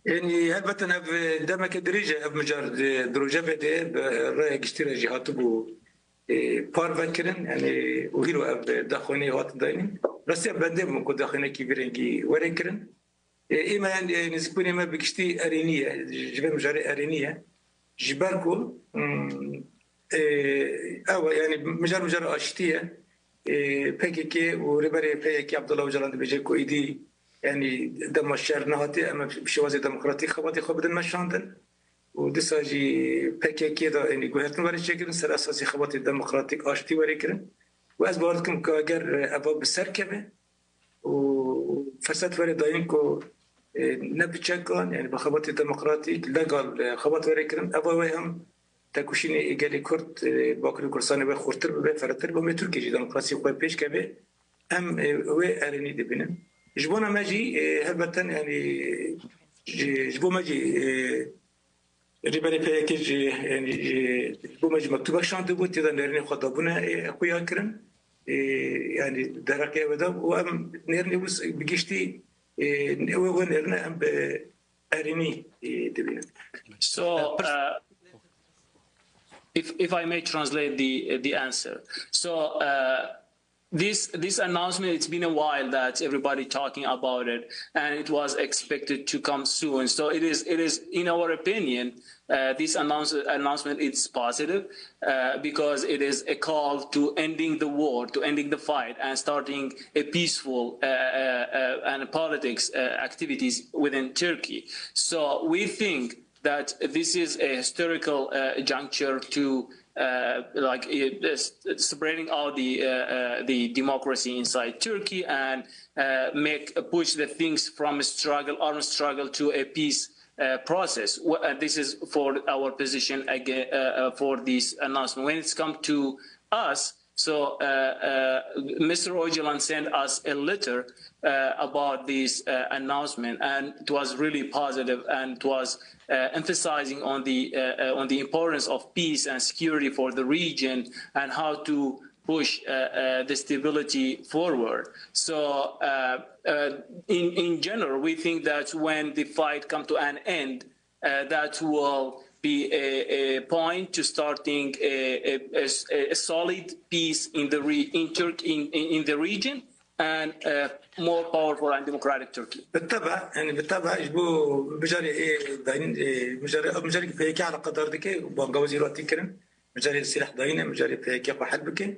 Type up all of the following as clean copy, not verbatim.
يعني هلبة اف دمك دريجة اف مجار دروجة بده برأي اشتري جهات بو بار فكرن يعني وهيلو اف دخوني هات داينين بس بده ممكن دخوني كبيرنجي وريكرن إما يعني نسبوني ما بكشتي أرينية جبال مجاري أرينية جبالكو أو يعني مجار أشتية بيكي وربري بيكي عبد الله وجلان بيجيكو إيدي يعني دم الشهر نهاتي أما بشوازي ديمقراطي خباتي خبدن مشاندن ودساجي بيكي كده يعني قهرتن وري شكرن سر أساسي خباتي ديمقراطي أشتي وري كرن وأز بوردكم كأجر أباب السركبة وفساد وري داينكو نبتشكل يعني بخبط الديمقراطي لقال خبط وريكرن أبوهم تكوشيني إيجالي كرت باكر كرساني بخورتر بفرتر بمتر كيجي ديمقراطي خوي بيش كبه أم وأرني دبنا جبونا ماجي هبتا يعني جبو ماجي ريبري بيكيج يعني جبو ماجي مكتوبة شاند بوت تدا نرني خطابنا أخويا كرن يعني دركة وده وأم نرني بس بجشتي So, if I may translate the answer, so this announcement, it's been a while that everybody talking about it, and it was expected to come soon. So it is in our opinion, this announcement is positive because it is a call to ending the war, to ending the fight, and starting a peaceful and politics activities within Turkey. So we think that this is a historical juncture to spreading out the democracy inside Turkey and push the things from armed struggle to a peace process. This is for our position again for this announcement. When it's come to us, so Mr. Ocalan sent us a letter about this announcement, and it was really positive, and it was emphasizing on the importance of peace and security for the region and how to push the stability forward. So in general, we think that when the fight comes to an end, that will be a point to starting a solid peace in the region and more powerful and democratic Turkey. بالطبع يعني بالطبع يجبو مجاري داين مجاري بيكي على قدر دكي وبانجا وزيرات كرن مجاري السلاح داينه مجاري بيكي واحد بكي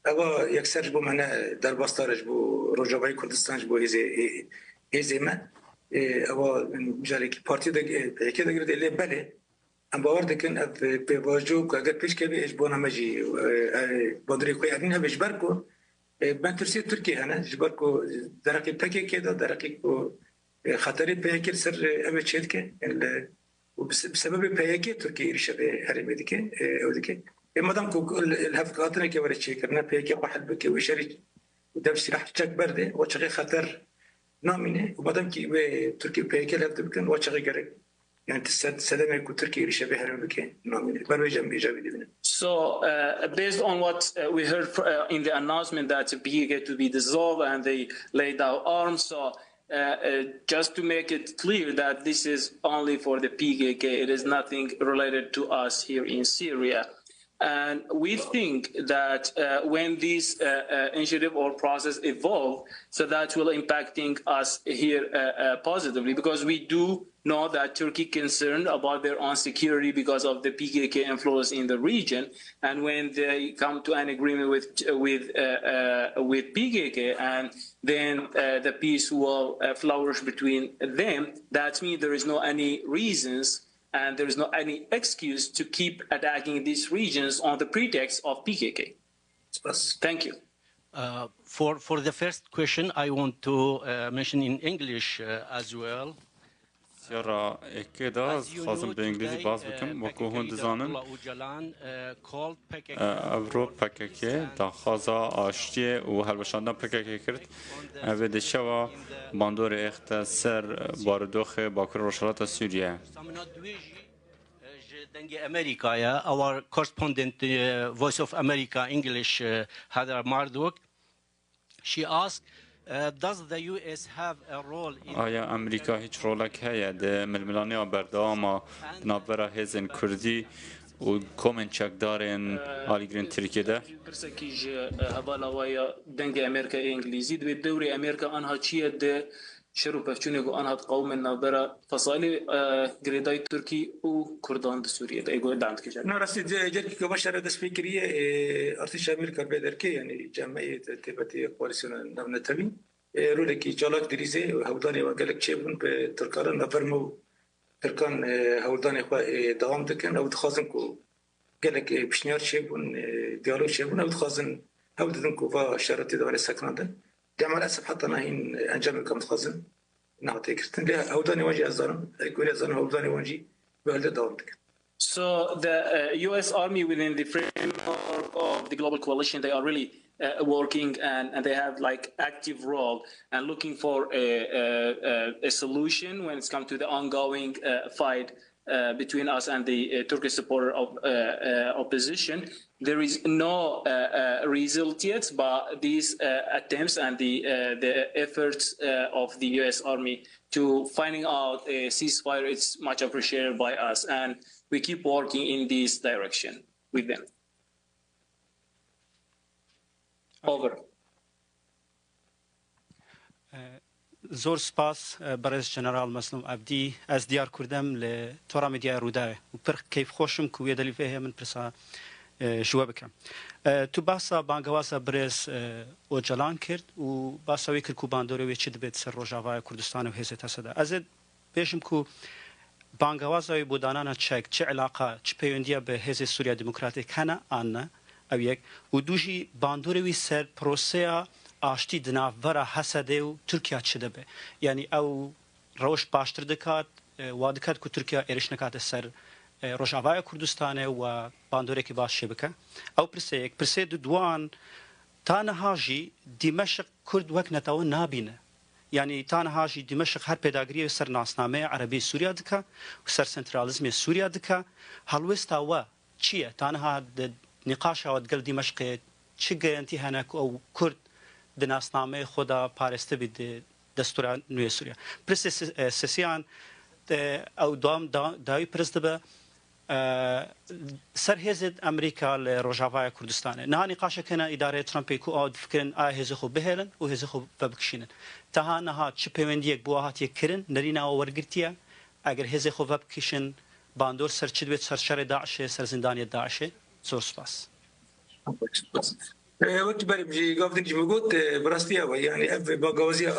أبا يكسر جبو معنا درباستار جبو رجوعي كردستان جبو هزي ما أبا مجاري بارتي بيكي دقيقة اللي بله أم باوردكن بواجو كأجر بيش كبي إجبونا مجي بدري خوي أدينها بيجبركو بنترسي تركيا أنا جبركو درقي بكي كده درقي خطري بكي سر أبي شيلك وبسبب بكي تركيا يرشبه هرمي دكي ودكي مادام كو الهفقاتنا كي ورد شيء كرنا بكي واحد بكي ويشارك ودبس راح تشك برده وشغي خطر نامينه ومادام كي تركيا بكي لفت بكن وشغي قرق يعني تسلم يكون تركيا يرشبه هرمي بكي نامينه بروجم إيجابي دبنا. So, based on what we heard in the announcement that PKK to be dissolved and they laid down arms, so just to make it clear that this is only for the PKK, it is nothing related to us here in Syria. And we think that when this initiative or process evolve, so that will impacting us here positively, because we do know that Turkey concerned about their own security because of the PKK influence in the region, and when they come to an agreement with PKK, and then the peace will flourish between them, that means there is no any reasons and there is no any excuse to keep attacking these regions on the pretext of PKK. Thank you. For the first question, I want to mention in English as well. سيارة اكيدا خاصم بانجليزي باز بكم وكو هون دزانن افرو پککی دا خازا آشتی و هلوشاندن پککی کرد اوه دشوا باندور اخت سر باردوخ باکر روشالات سوریه Our correspondent Voice of America English Heather Marduk, she asked Does the U.S. have a role in آیا امریکا هیچ رولک هیا ده ململانی برداما نابرا هزن کردی و کومن چکدارن آلیگرین ترکیه ده؟ برسكيج هبالا ويا دنج أمريكا إنجليزي دبي دوري أمريكا أنها تشيا ده شرو بفتشونيجو أنها تقوم النابرة فصالي جريداي تركي وكردان سوريا ده يقول دعم كجال. نرسي جرك كبشرة دس فكرية أرتش أمريكا بدركي يعني جمعية تبتي كواليسيون نبنا تبي رولكي جالك دريزة هوداني وقالك شيبون بتركان نفرمو تركان هوداني خوا دوام دكان أو تخازن كو قالك بشنيار شيبون ديالوج شيبون أو تخازن هودن كو فشرتي دوالي سكنادن جمع الأسف حتى ناهين أنجام كم تخازن نعطي كرتن لا هوداني واجي أزارن يقول أزارن هوداني واجي بهذا دوام دكان. So the U.S. Army within the framework of the global coalition, they are really working and they have like active role and looking for a solution when it's come to the ongoing fight between us and the Turkish supporter of opposition. There is no result yet, but these attempts and the efforts of the U.S. Army to finding out a ceasefire is much appreciated by us, and we keep working in this direction with them. Over. زور سپاس برز جنرال مظلوم ابدی از دیار کردم لتورا مدیا رودای و پر کیف خوشم که ویدلی فيه من پرسا شو بکم تو باسا بانگواسا برز اوجالان کرد و باسا ویکر کو باندوره وی چی دبیت سر روجاوای کردستان و هزت هسده از بیشم کو بانگواسا بودانانا چک چه علاقه چه پیوندیا به هزت سوریا دموکراتیک هنه آنه او یک و دوجی باندوره وی سر پروسیا آشتی دناور حسده و ترکیه چه دبه یعنی او روش باشتر دکات و دکات که ترکیه ایرش نکات سر روجاوای کردستانه و باندوره که باش شبکه او پرسه دوان تانهاجی دمشق کرد وک نتاو نابینه یعنی تانهاجی دمشق هر پیداگری سر ناسنامه عربی سوریا دکا و سر سنترالیزم سوریا دکا هلوستا و چیه تانها نقاش او دگل دمشق چه گرانتی هناك او کرد دناسنامه خدا پارسته بید دستور نوی سوریا پرس سیان او دوام داوی پرسته به سر هزت امریکا لروجاوای کردستانه نه نقاش کنه اداره ترامپی کو او فکرن هزه خو بهلن و هزه خو ببکشینن تا نه چه پیوندی یک بوهات یک کرن نرینا ورگرتیا اگر هزه خو ببکشن باندور سر چه دوت سر شر داعش سر زندانی داعش زور سپاس وقت بري بجي قاعد نجي موجود براستيا يعني أب باجوزيا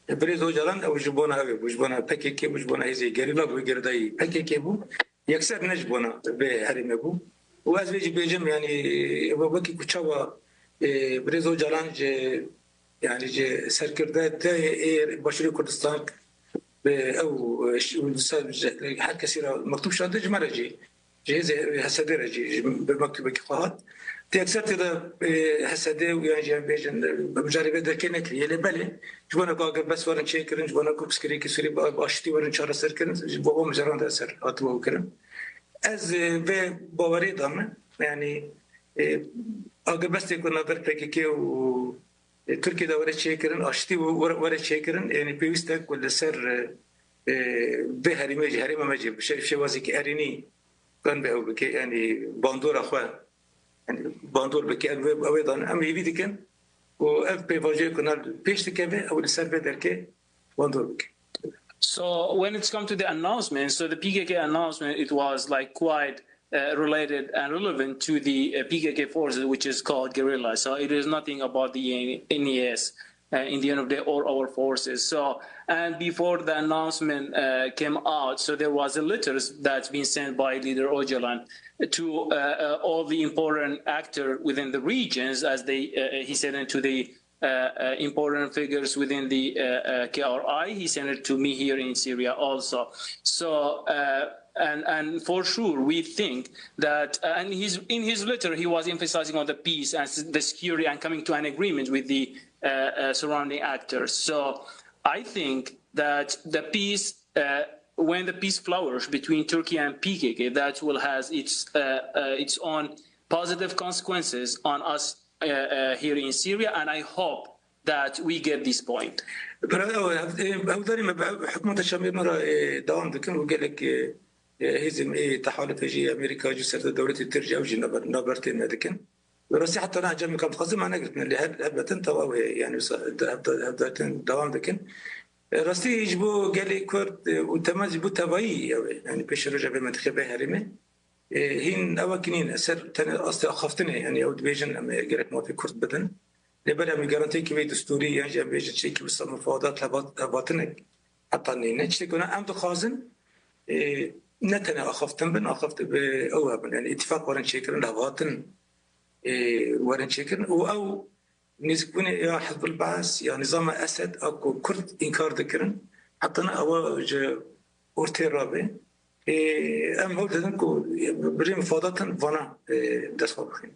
بريز وجلان أو جبونا أبي وجبونا بكيكي وجبونا هزي قريبا ويقرداي بكيكي بو يكسر نجبونا بهرم بو وأز بيجي بيجم يعني وبكي كشوا بريز وجلان يعني سركردات بشري كردستان أو حد كثيرة مكتوب شاد جمرة جي هسدرة جي بمكتوب كقاعد تأكثر ترى هسده ويعني بيجن مجربة دكينة كريه لبلة جوانا قاعد بس ورن شيء كرن جوانا كوبس كريه كسوري باشتي ورن شارع سر كرن بابا مجران ده سر أطلعوا كرن از به باوری دامن يعني اگر بس تكون نظر تكيكي و تركيا ده ورن شيء كرن أشتي ورن شيء كرن يعني بيوستك ولا سر به هريمة مجيب شيء وازيك أريني كان به بك يعني باندور أخوان يعني باندور بك أيضا أم يبيدكن وأف بيفاجئ كنا بيشتكي أو السر بدرك باندور بك. So when it's come to the announcement, so the PKK announcement, it was like quite related and relevant to the PKK forces, which is called guerrilla. So it is nothing about the NES in the end of the day, or our forces. So, and before the announcement came out, so there was a letter that's been sent by leader Ocalan to all the important actors within the regions, as he sent it to the important figures within the KRI. He sent it to me here in Syria also. So, and for sure, we think that, and in his letter, he was emphasizing on the peace and the security and coming to an agreement with the surrounding actors. So I think that the peace, when the peace flourishes between Turkey and PKK, that will has its own positive consequences on us here in Syria. And I hope that we get this point. حكومة الشامير مرة دوام ذكر وقال لك هزم تحالف هجي أمريكا جسر دولة ترجع وجي نبرتين ذكر ورسي حتى أنا جمع كم تخزم أنا قلت من اللي هبتن توا يعني هبتن دوام ذكر راسي يجبو قال لي كرد وتماز بو تبعي يعني بيش رجع بمنتخبه هرمه هين أواكنين أسر تاني أصلا أخفتني يعني أود بيجن أما قالت ما في كرد بدن لبلا من جارنتي كبي دستوري يعني جنب بيجن شيء كبي صار مفاوضات لباطنك حتى نينا شيء كنا أم تخازن نتنا أخفتن بن أخفت بأوهب يعني اتفاق ورن شكرن لباطن ورن شكرن أو نسبون يا حزب البعث يا نظام أسد أكو كرد إنكار ذكرن حتى أنا أواج أورتي رابع أم هو تذكر بريم فاضتن فانا دسخة بخين